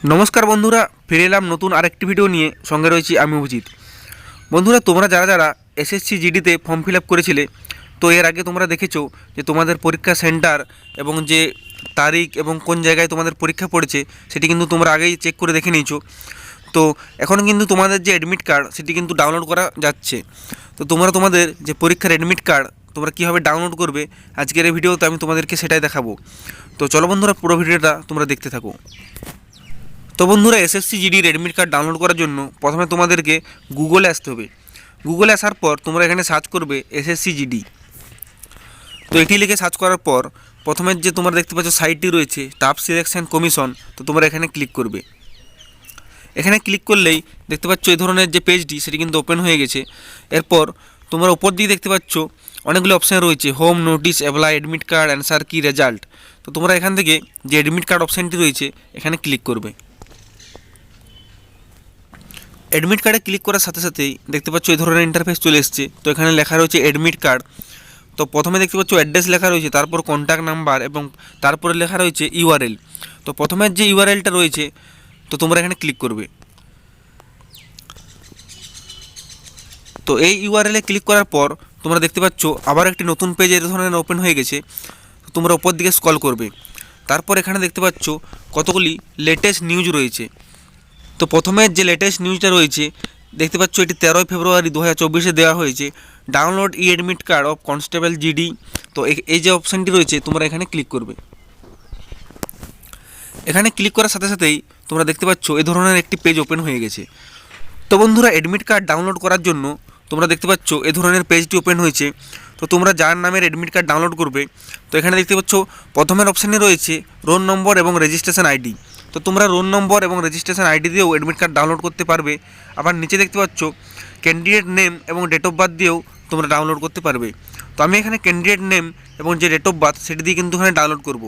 নমস্কার বন্ধুরা, ফিরে এলাম নতুন আরেকটি ভিডিও নিয়ে। সঙ্গে রয়েছি আমি অভিজিৎ। বন্ধুরা, তোমরা যারা যারা এসএসসি জিডিতে ফর্ম ফিল আপ করেছিলে, তো এর আগে তোমরা দেখেছো যে তোমাদের পরীক্ষা সেন্টার এবং যে তারিখ এবং কোন জায়গায় তোমাদের পরীক্ষা পড়েছে সেটি কিন্তু তোমরা আগেই চেক করে দেখে নিয়েছো। তো এখন কিন্তু তোমাদের যে অ্যাডমিট কার্ড সেটি কিন্তু ডাউনলোড করা যাচ্ছে। তো তোমরা তোমাদের যে পরীক্ষার অ্যাডমিট কার্ড তোমরা কীভাবে ডাউনলোড করবে আজকের এই ভিডিওতে আমি তোমাদেরকে সেটাই দেখাবো। তো চলো বন্ধুরা, পুরো ভিডিওটা তোমরা দেখতে থাকো। তো বন্ধুরা, এসএসসি জিডির অ্যাডমিট কার্ড ডাউনলোড করার জন্য প্রথমে তোমাদেরকে গুগলে আসতে হবে। গুগলে আসার পর তোমরা এখানে সার্চ করবে এসএসসি জিডি। তো এটি লিখে সার্চ করার পর প্রথমে যে তোমরা দেখতে পাচ্ছ সাইটটি রয়েছে স্টাফ সিলেকশন কমিশন, তো তোমরা এখানে ক্লিক করবে। এখানে ক্লিক করলেই দেখতে পাচ্ছ এই ধরনের যে পেজটি সেটি কিন্তু ওপেন হয়ে গেছে। এরপর তোমরা উপর দিকে দেখতে পাচ্ছ অনেকগুলো অপশান রয়েছে, home, notice, apply, admit card, answer কি, রেজাল্ট। তো তোমরা এখান থেকে যে অ্যাডমিট কার্ড অপশানটি রয়েছে এখানে ক্লিক করবে। অ্যাডমিট কার্ডে ক্লিক করার সাথে সাথেই দেখতে পাচ্ছ এই ধরনের ইন্টারফেস চলে এসছে। তো এখানে লেখা রয়েছে অ্যাডমিট কার্ড। তো প্রথমে দেখতে পাচ্ছ অ্যাড্রেস লেখা রয়েছে, তারপর কন্ট্যাক্ট নাম্বার এবং তারপরে লেখা রয়েছে ইউআরএল। তো প্রথমের যে ইউআরএলটা রয়েছে তো তোমরা এখানে ক্লিক করবে। তো এই ইউআরএলে ক্লিক করার পর তোমরা দেখতে পাচ্ছ আবার একটি নতুন পেজ এই ধরনের ওপেন হয়ে গেছে। তো তোমরা উপর দিকে স্ক্রল করবে। তারপর এখানে দেখতে পাচ্ছ কতগুলি লেটেস্ট নিউজ রয়েছে। তো প্রথমে যে লেটেস্ট নিউজটা রয়েছে দেখতে পাচ্ছ এটি 13 ফেব্রুয়ারি 2024 দেওয়া হয়েছে, download e admit card of constable GD. তো এই যে অপশানটি রয়েছে তোমরা এখানে ক্লিক করবে। এখানে ক্লিক করার সাথে সাথেই তোমরা দেখতে পাচ্ছ এই ধরনের একটি পেজ ওপেন হয়ে গেছে। তো বন্ধুরা, অ্যাডমিট কার্ড ডাউনলোড করার জন্য তোমরা দেখতে পাচ্ছ এই ধরনের পেজটি ওপেন হয়েছে। তো তোমরা যার নামের অ্যাডমিট কার্ড ডাউনলোড করবে, তো এখানে দেখতে পাচ্ছ প্রথমের অপশানে রয়েছে রোল নম্বর এবং রেজিস্ট্রেশন আইডি। তো তোমরা রোল নম্বর এবং রেজিস্ট্রেশন আইডি দিয়েও অ্যাডমিট কার্ড ডাউনলোড করতে পারবে। আবার নিচে দেখতে পাচ্ছ ক্যান্ডিডেট নেম এবং ডেট অফ বার্থ দিয়েও তোমরা ডাউনলোড করতে পারবে। তো আমি এখানে ক্যান্ডিডেট নেম এবং যে ডেট অফ বার্থ সেটি দিয়ে কিন্তু এখানে ডাউনলোড করব।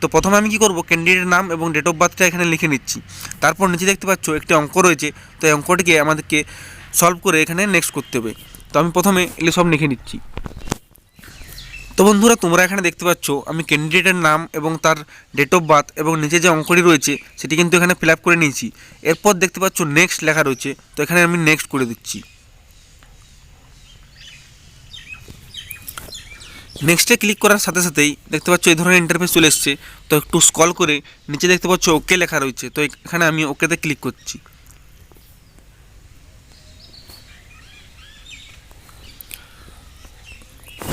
তো প্রথমে আমি কী করব, ক্যান্ডিডেটের নাম এবং ডেট অফ বার্থটা এখানে লিখে নিচ্ছি। তারপর নিচে দেখতে পাচ্ছ একটি অঙ্ক রয়েছে, তো এই অঙ্কটিকে আমাদেরকে সলভ করে এখানে নেক্সট করতে হবে। তো আমি প্রথমে এগুলো সব লিখে নিচ্ছি। তো বন্ধুরা, তোমরা এখানে দেখতে পাচ্ছ আমি ক্যান্ডিডেটের নাম এবং তার ডেট অফ বার্থ এবং নিচে যে অঙ্কটি রয়েছে সেটি কিন্তু এখানে ফিল আপ করে নিয়েছি। এরপর দেখতে পাচ্ছ নেক্সট লেখা রয়েছে, তো এখানে আমি নেক্সট করে দিচ্ছি। নেক্সটে ক্লিক করার সাথে সাথেই দেখতে পাচ্ছ এই ধরনের ইন্টারফেস চলে এসছে। তো একটু স্ক্রল করে নিচে দেখতে পাচ্ছ ওকে লেখা রয়েছে, তো এখানে আমি ওকেতে ক্লিক করছি।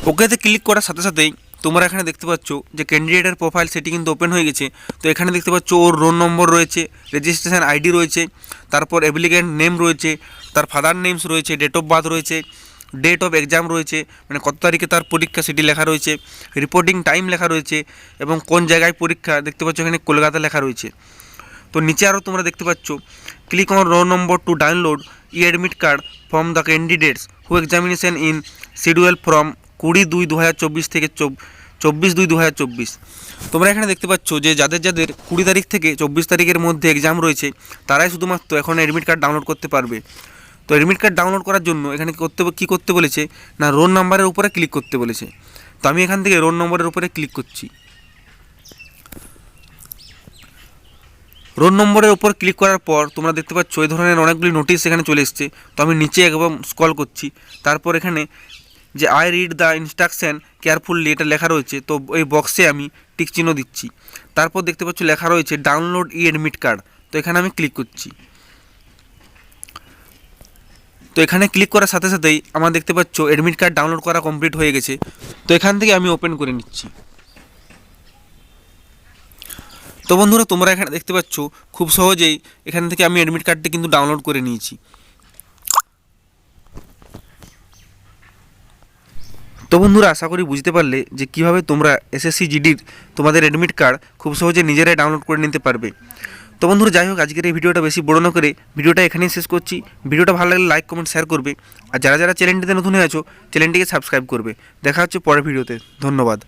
ওকেতে ক্লিক করার সাথে সাথেই তোমরা এখানে দেখতে পাচ্ছ যে ক্যান্ডিডেটের প্রোফাইল সেটি কিন্তু ওপেন হয়ে গেছে। তো এখানে দেখতে পাচ্ছ ওর রোল নম্বর রয়েছে, রেজিস্ট্রেশন আইডি রয়েছে, তারপর অ্যাপ্লিক্যান্ট নেম রয়েছে, তার ফাদার নেমস রয়েছে, ডেট অফ বার্থ রয়েছে, ডেট অফ এক্সাম রয়েছে, মানে কত তারিখে তার পরীক্ষা সেটি লেখা রয়েছে, রিপোর্টিং টাইম লেখা রয়েছে এবং কোন জায়গায় পরীক্ষা দেখতে পাচ্ছ এখানে কলকাতা লেখা রয়েছে। তো নিচে আরও তোমরা দেখতে পাচ্ছ click on roll number to download e admit card from the candidates who examination in schedule from 20/2/2024 থেকে 24/2/2024। তোমরা এখানে দেখতে পাচ্ছ যে যাদের যাদের 20 তারিখ থেকে 24 তারিখের মধ্যে এক্সাম রয়েছে তারাই শুধুমাত্র এখন অ্যাডমিট কার্ড ডাউনলোড করতে পারবে। তো অ্যাডমিট কার্ড ডাউনলোড করার জন্য এখানে কী করতে বলেছে না, রোল নাম্বারের উপরে ক্লিক করতে বলেছে। তো আমি এখান থেকে রোল নম্বরের উপরে ক্লিক করছি। রোল নম্বরের উপর ক্লিক করার পর তোমরা দেখতে পাচ্ছ এই ধরনের অনেকগুলি নোটিশ এখানে চলে এসছে। তো আমি নিচে একদম স্ক্রল করছি। তারপর এখানে যে I read the instruction carefully এটা লেখা রয়েছে, তো এই বক্সে আমি টিক চিহ্ন দিচ্ছি। তারপর দেখতে পাচ্ছ লেখা রয়েছে ডাউনলোড ই অ্যাডমিট কার্ড, তো এখানে আমি ক্লিক করছি। তো এখানে ক্লিক করার সাথে সাথেই আমার দেখতে পাচ্ছ অ্যাডমিট কার্ড ডাউনলোড করা কমপ্লিট হয়ে গেছে। তো এখান থেকে আমি ওপেন করে নিচ্ছি। তো বন্ধুরা, তোমরা এখানে দেখতে পাচ্ছ খুব সহজেই এখান থেকে আমি অ্যাডমিট কার্ডটি কিন্তু ডাউনলোড করে নিয়েছি। তো বন্ধুরা, আশা করি বুঝতে পারলে যে কীভাবে তোমরা এসএসসি জিডির তোমাদের অ্যাডমিট কার্ড খুব সহজে নিজেরাই ডাউনলোড করে নিতে পারবে। তো বন্ধুরা, যাই হোক, আজকের এই ভিডিওটা বেশি বড় না করে ভিডিওটা এখানেই শেষ করছি। ভিডিওটা ভালো লাগলে লাইক, কমেন্ট, শেয়ার করবে। আর যারা যারা চ্যানেলটিতে নতুন হয়ে আছো চ্যানেলটিকে সাবস্ক্রাইব করবে। দেখা হচ্ছে পরের ভিডিওতে। ধন্যবাদ।